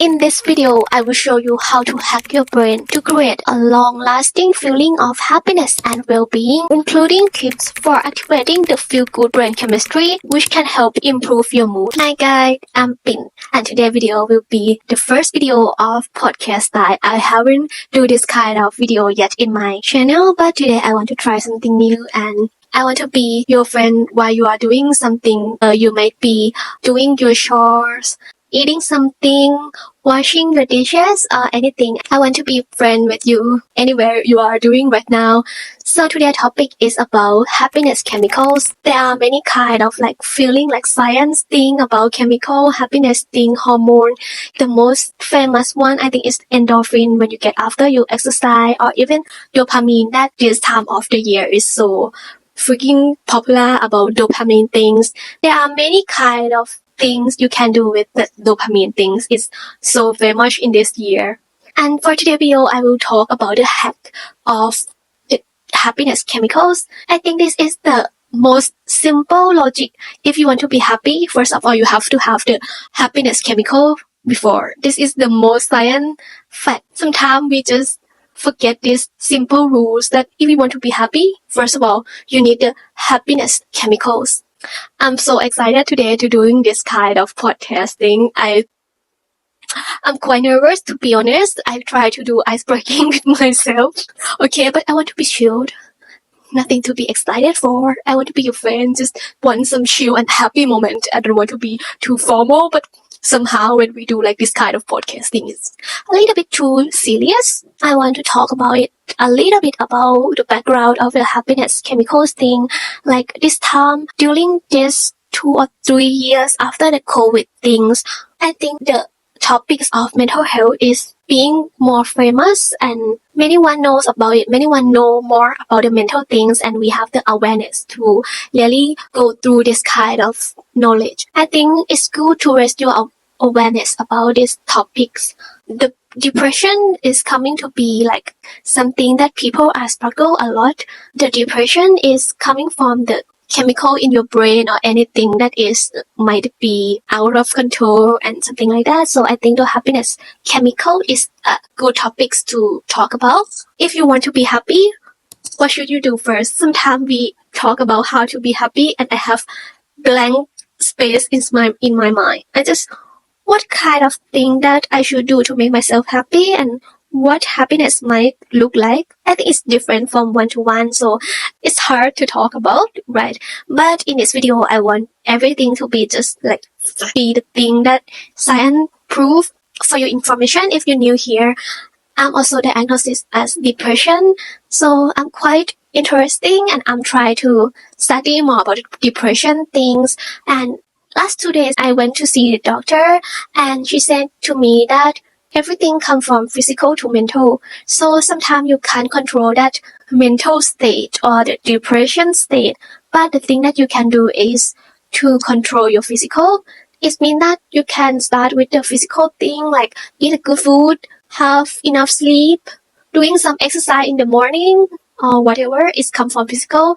In this video, I will show you how to hack your brain to create a long-lasting feeling of happiness and well-being, including tips for activating the feel-good brain chemistry, which can help improve your mood. Hi guys, I'm Pin, and today's video will be the first video of podcast that I haven't do this kind of video yet in my channel, but today I want to try something new and I want to be your friend while you are doing something. You might be doing your chores, eating something, washing the dishes, or anything. I want to be friend with you anywhere you are doing right now. So today's topic is about happiness chemicals. There are many kind of feeling science thing about chemical happiness thing, hormone. The most famous one I think is endorphin when you get after you exercise, or even dopamine that this time of the year is so freaking popular about dopamine things. There are many kind of things you can do with the dopamine things. It's so famous in this year. And for today's video, I will talk about the hack of the happiness chemicals. I think this is the most simple logic. If you want to be happy, first of all, you have to have the happiness chemical before. This is the most science fact. Sometimes we just forget these simple rules that if you want to be happy, first of all, you need the happiness chemicals. I'm so excited today to doing this kind of podcasting. I'm quite nervous, to be honest. I try to do ice breaking with myself. Okay, but I want to be chilled. Nothing to be excited for. I want to be your friend. Just want some chill and happy moment. I don't want to be too formal, but somehow when we do this kind of podcasting, it's a little bit too serious. I want to talk about it a little bit about the background of the happiness chemicals thing. This time, during this 2 or 3 years after the COVID things, I think the topics of mental health is being more famous and anyone knows about it. Anyone know more about the mental things and we have the awareness to really go through this kind of knowledge. I think it's good to raise your awareness about these topics. The depression is coming to be something that people are struggle a lot. The depression is coming from the chemical in your brain or anything that is might be out of control and something like that. So I think the happiness chemical is a good topics to talk about. If you want to be happy, what should you do first? Sometimes we talk about how to be happy and I have blank space in my mind. What kind of thing that I should do to make myself happy and what happiness might look like. I think it's different from one to one, so it's hard to talk about, right? But in this video, I want everything to be just be the thing that science prove. For your information, if you're new here, I'm also diagnosed as depression, so I'm quite interesting and I'm trying to study more about depression things. And last 2 days, I went to see the doctor and she said to me that everything comes from physical to mental. So sometimes you can't control that mental state or the depression state. But the thing that you can do is to control your physical. It means that you can start with the physical thing eat a good food, have enough sleep, doing some exercise in the morning or whatever. It comes from physical.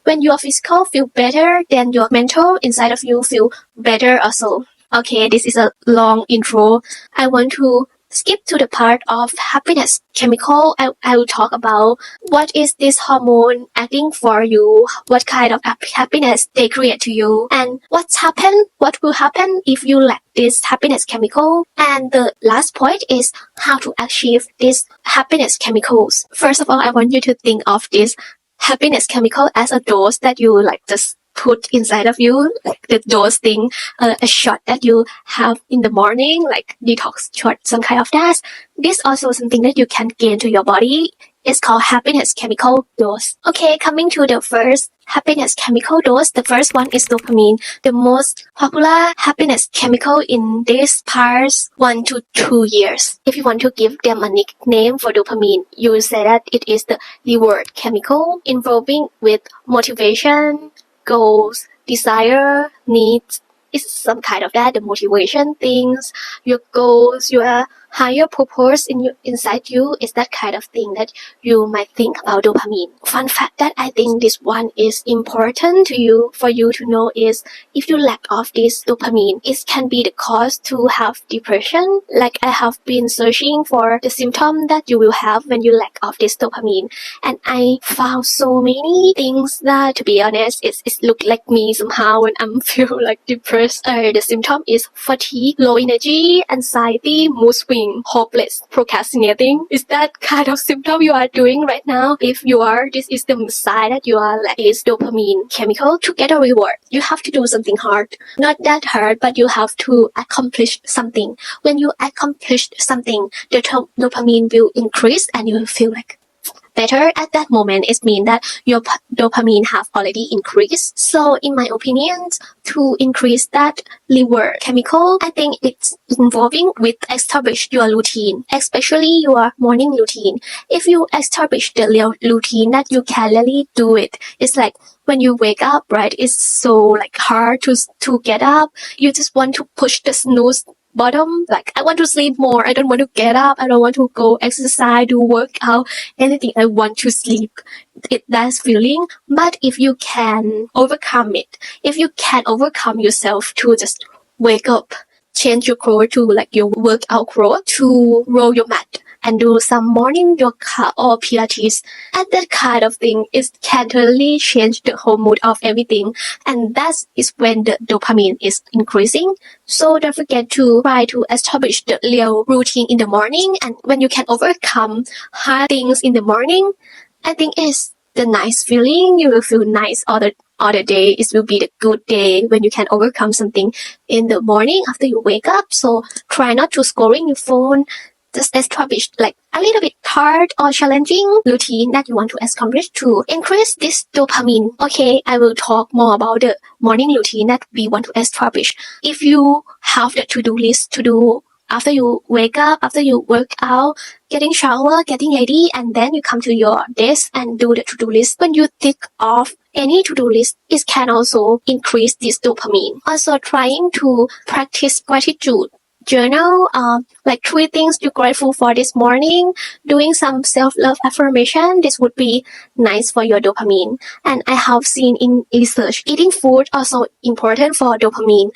When your physical feel better, then your mental inside of you feel better also. Okay, this is a long intro. I want to skip to the part of happiness chemical. I will talk about what is this hormone acting for you, what kind of happiness they create to you, and what will happen if you lack this happiness chemical. And the last point is how to achieve these happiness chemicals. First of all, I want you to think of this happiness chemical as a dose that you just put inside of you, the dose thing, a shot that you have in the morning, detox shot, some kind of that. This also something that you can gain to your body. It's called happiness chemical dose. Okay, coming to the first happiness chemical dose. The first one is dopamine, the most popular happiness chemical in this past 1 to 2 years. If you want to give them a nickname for dopamine, you will say that it is the reward chemical involving with motivation, goals, desire, needs. It's some kind of that, the motivation things, your goals, your higher purpose inside you is that kind of thing that you might think about dopamine. Fun fact that I think this one is important to you for you to know is if you lack of this dopamine, it can be the cause to have depression. Like I have been searching for the symptom that you will have when you lack of this dopamine, and I found so many things that, to be honest, it look like me somehow when I'm feel like depressed. The symptom is fatigue, low energy, anxiety, mood swing, hopeless, procrastinating. Is that kind of symptom you are doing right now? If you are, this is the sign that you are like this dopamine chemical. To get a reward, you have to do something hard. Not that hard, but you have to accomplish something. When you accomplish something, the dopamine will increase and you will feel like better at that moment. It means that your dopamine have already increased. So in my opinion, to increase that reward chemical, I think it's involving with establish your routine, especially your morning routine. If you establish the routine that you can really do it, it's like when you wake up, right? It's so like hard to get up. You just want to push the snooze bottom. Like, I want to sleep more. I don't want to get up. I don't want to go exercise, do workout, anything. I want to sleep. That's feeling. But if you can overcome it, if you can overcome yourself to just wake up, change your clothes to like your workout clothes, to roll your mat and do some morning yoga or Pilates, and that kind of thing is can totally change the whole mood of everything. And that is when the dopamine is increasing. So don't forget to try to establish the real routine in the morning. And when you can overcome hard things in the morning, I think it's the nice feeling. You will feel nice all the day. It will be the good day when you can overcome something in the morning after you wake up. So try not to scrolling your phone. Just establish like a little bit hard or challenging routine that you want to accomplish to increase this dopamine. Okay, I will talk more about the morning routine that we want to establish. If you have the to-do list to do after you wake up, after you work out, getting shower, getting ready, and then you come to your desk and do the to-do list. When you tick off any to-do list, it can also increase this dopamine. Also trying to practice gratitude journal, like 3 things you're grateful for this morning, doing some self-love affirmation. This would be nice for your dopamine. And I have seen in research, eating food also important for dopamine.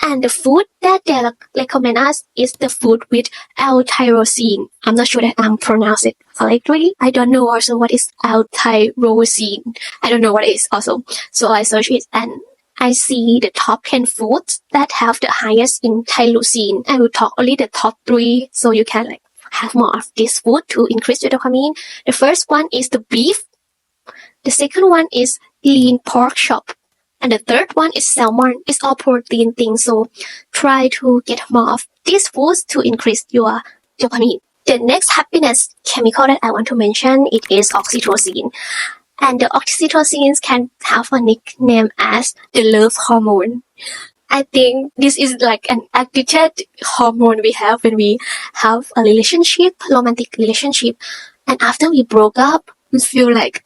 And the food that they recommend us is the food with L-tyrosine. I'm not sure that I'm pronouncing it correctly. I don't know also what is L-tyrosine. I don't know what it is also. So I searched it and I see the top 10 foods that have the highest in tyrosine. I will talk only the top 3 so you can like have more of this food to increase your dopamine. The first one is the beef. The second one is lean pork chop. And the third one is salmon. It's all protein things. So try to get more of these foods to increase your dopamine. The next happiness chemical that I want to mention, it is oxytocin. And the oxytocin can have a nickname as the love hormone. I think this is like an addicted hormone we have when we have a relationship, romantic relationship. And after we broke up, we feel like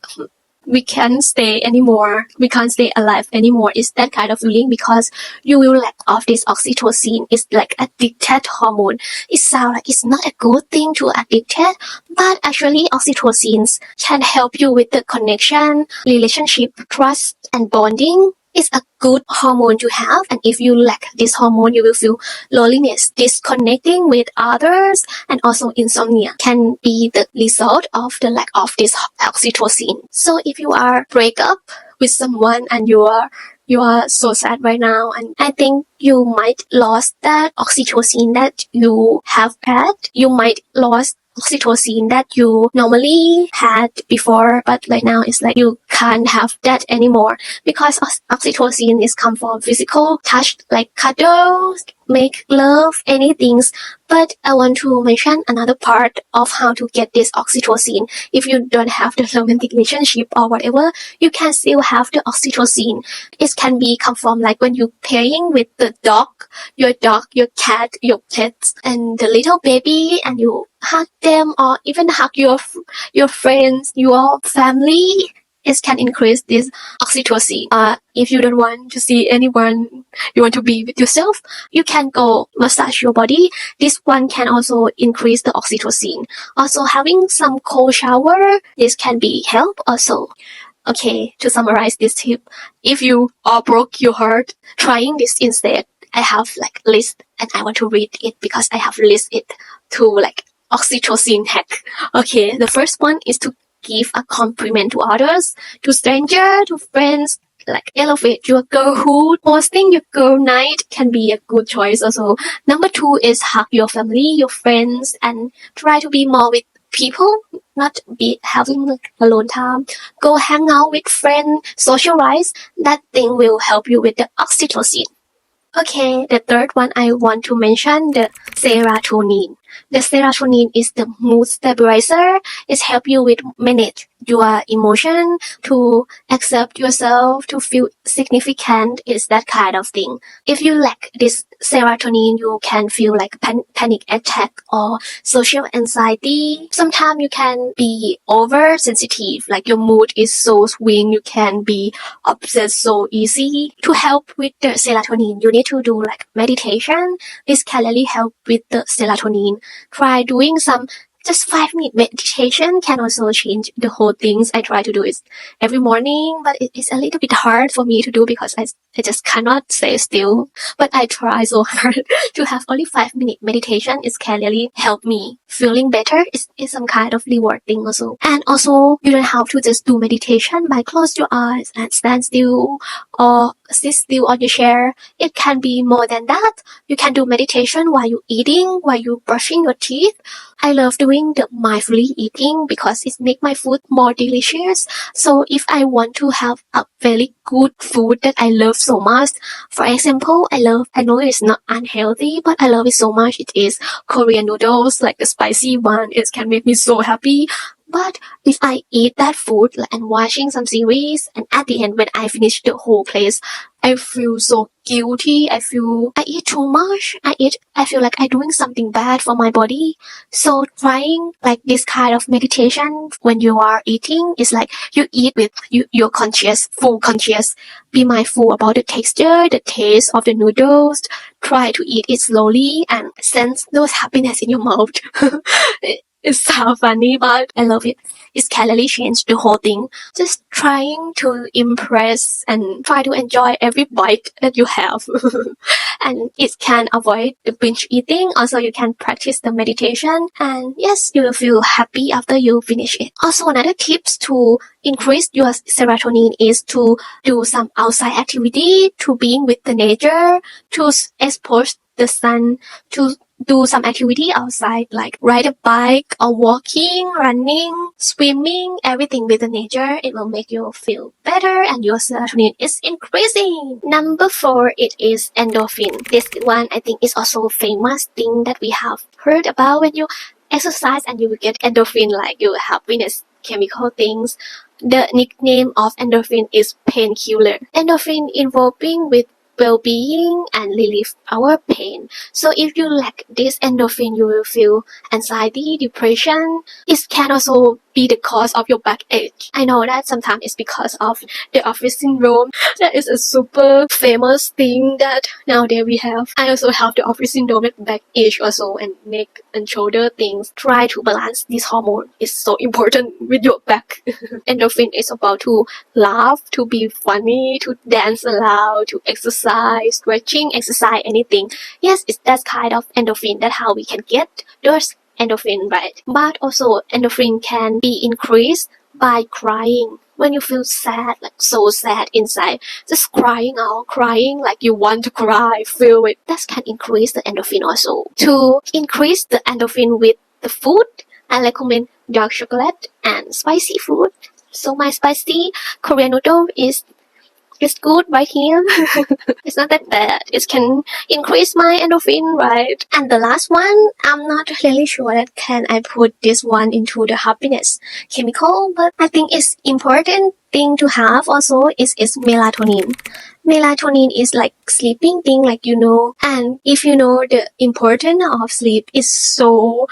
we can't stay anymore. We can't stay alive anymore. It's that kind of feeling because you will lack of this oxytocin. It's like addicted hormone. It sounds like it's not a good thing to addicted, but actually oxytocin can help you with the connection, relationship, trust, and bonding. It's a good hormone to have, and if you lack this hormone, you will feel loneliness, disconnecting with others, and also insomnia can be the result of the lack of this oxytocin. So if you are break up with someone and you are so sad right now, and I think you might lost that oxytocin that you have had. You might lost oxytocin that you normally had before, but right now it's like you can't have that anymore because oxytocin is come from physical touch, like cuddles, make love, anything. But I want to mention another part of how to get this oxytocin. If you don't have the romantic relationship or whatever, you can still have the oxytocin. It can be come from like when you're playing with the dog, your cat, your pets, and the little baby, and you hug them or even hug your friends, your family. it can increase this oxytocin. If you don't want to see anyone, you want to be with yourself, you can go massage your body. This one can also increase the oxytocin. Also, having some cold shower, this can be help also. Okay, to summarize this tip, if you broke your heart trying this instead, I have like list and I want to read it because I have list it to like oxytocin hack. Okay, the first one is to give a compliment to others, to strangers, to friends. Like elevate your girlhood. Hosting your girl night can be a good choice also. Number 2 is hug your family, your friends, and try to be more with people, not be having like alone time. Go hang out with friends, socialize. That thing will help you with the oxytocin. Okay, the third one I want to mention, the serotonin. The serotonin is the mood stabilizer. It helps you with manage your emotion, to accept yourself, to feel significant. It's that kind of thing. If you lack this serotonin, you can feel like panic attack or social anxiety. Sometimes you can be oversensitive, like your mood is so swing, you can be upset so easy. To help with the serotonin, you need to do like meditation. This can really help with the serotonin. Try doing some just 5-minute meditation can also change the whole things. I try to do it every morning, but it's a little bit hard for me to do because I just cannot stay still. But I try so hard to have only 5-minute meditation. It can really help me feeling better. It's some kind of reward thing also. And also, you don't have to just do meditation by close your eyes and stand still or sit still on your chair. It can be more than that. You can do meditation while you're eating, while you're brushing your teeth. I love doing the mindfully eating because it makes my food more delicious. So if I want to have a very good food that I love so much, for example, I know it's not unhealthy, but I love it so much. It is Korean noodles, like the spicy one. It can make me so happy. But if I eat that food and watching some series, and at the end when I finish the whole place, I feel so guilty. I eat too much. I feel like I'm doing something bad for my body. So trying like this kind of meditation when you are eating is like you eat with your conscious, full conscious. Be mindful about the texture, the taste of the noodles. Try to eat it slowly and sense those happiness in your mouth. It's so funny, but I love it. It can really change the whole thing. Just trying to impress and try to enjoy every bite that you have. And it can avoid the binge eating. Also, you can practice the meditation. And yes, you will feel happy after you finish it. Also, another tips to increase your serotonin is to do some outside activity, to being with the nature, to expose the sun, to do some activity outside like ride a bike or walking, running, swimming, everything with the nature. It will make you feel better and your serotonin is increasing. Number 4, it is endorphin. This one I think is also a famous thing that we have heard about. When you exercise and you will get endorphin, like your happiness chemical things. The nickname of endorphin is painkiller. Endorphin involving with well-being and relieve our pain. So if you lack this endorphin, you will feel anxiety, depression. It can also be the cause of your backache. I know that sometimes it's because of the office syndrome. That is a super famous thing that nowadays we have. I also have the office syndrome with backache also, and neck and shoulder things. Try to balance this hormone. It's so important with your back. Endorphin is about to laugh, to be funny, to dance aloud, to exercise, stretching, exercise, anything. Yes, it's that kind of endorphin. That's how we can get those endorphin, right? But also endorphin can be increased by crying. When you feel sad, like so sad inside, just crying out, crying like you want to cry, feel it. That can increase the endorphin also. To increase the endorphin with the food, I recommend dark chocolate and spicy food. So my spicy Korean noodle is good right here. It's not that bad. It can increase my endorphin, right? And the last one, I'm not really sure that can I put this one into the happiness chemical, but I think it's important thing to have also is melatonin. Melatonin is like sleeping thing, like and if you know the importance of sleep is so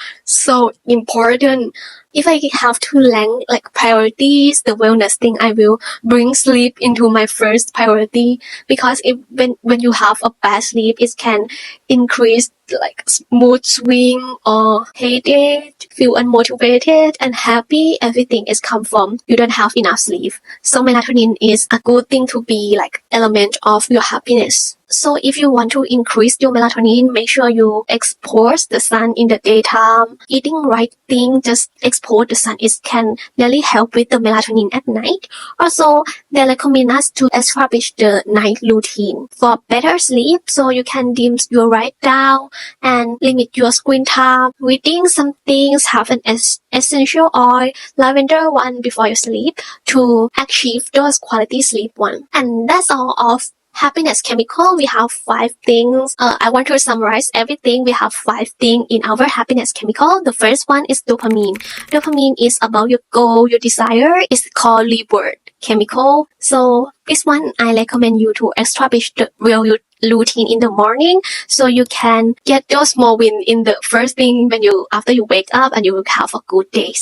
important. If I have to rank like priorities, the wellness thing, I will bring sleep into my first priority, because if when you have a bad sleep, it can increase like mood swing or headache, feel unmotivated and happy. Everything is come from you don't have enough sleep. So melatonin is a good thing to be like element of your happiness. So if you want to increase your melatonin, make sure you expose the sun in the daytime. Eating right thing, just expose the sun. It can really help with the melatonin at night. Also, they recommend us to establish the night routine for better sleep. So you can dim your light down and limit your screen time. Reading some things, have an essential oil, lavender one before you sleep to achieve those quality sleep one. And that's all of happiness chemical. We have 5 things. I want to summarize everything. We have 5 things in our happiness chemical. The first one is dopamine. Dopamine is about your goal, your desire. It's called reward chemical. So this one, I recommend you to establish the real routine in the morning, so you can get those small win in the first thing when after you wake up, and you will have a good day.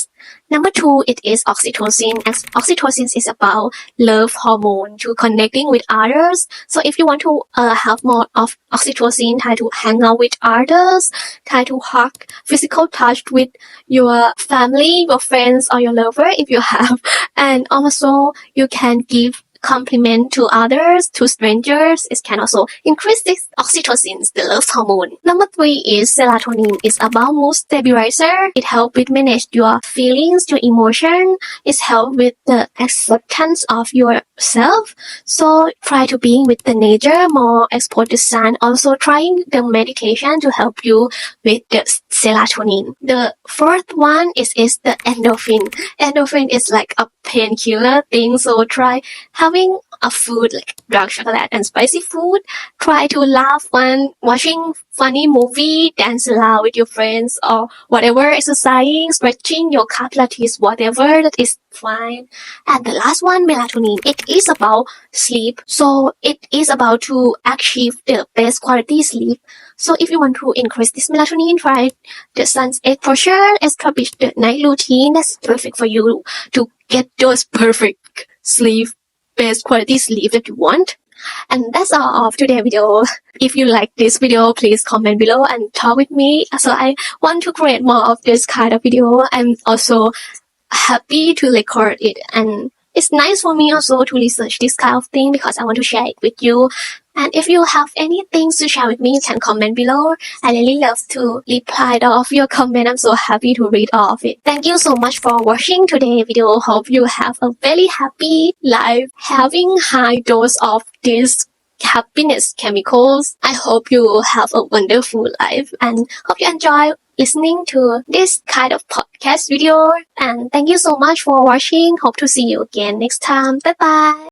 Number 2, it is oxytocin. As oxytocin is about love hormone to connecting with others. So if you want to have more of oxytocin, try to hang out with others, try to hug, physical touch with your family, your friends, or your lover if you have. And also you can give compliment to others, to strangers. It can also increase this oxytocin, the love hormone. Number 3 is serotonin. It's about mood stabilizer. It helps with manage your feelings, your emotion. It helps with the acceptance of yourself. So try to be with the nature, more expose the sun. Also trying the medication to help you with the serotonin. The 4th one is the endorphin. Endorphin is like a painkiller thing. So try having a food like dark chocolate and spicy food. Try to laugh when watching funny movie, dance aloud with your friends, or whatever, exercising, stretching your Pilates, whatever, that is fine. And the last one, melatonin. It is about sleep. So it is about to achieve the best quality sleep. So if you want to increase this melatonin, try the sun's exposure, establish the night routine. That's perfect for you to get those perfect sleep, best quality sleep that you want. And that's all of today's video. If you like this video, please comment below and talk with me. So I want to create more of this kind of video. I'm also happy to record it, and it's nice for me also to research this kind of thing because I want to share it with you. And if you have anything to share with me, you can comment below. I really love to reply all of your comment. I'm so happy to read all of it. Thank you so much for watching today's video. Hope you have a very happy life, having high dose of these happiness chemicals. I hope you have a wonderful life, and hope you enjoy listening to this kind of podcast video. And thank you so much for watching. Hope to see you again next time. Bye bye.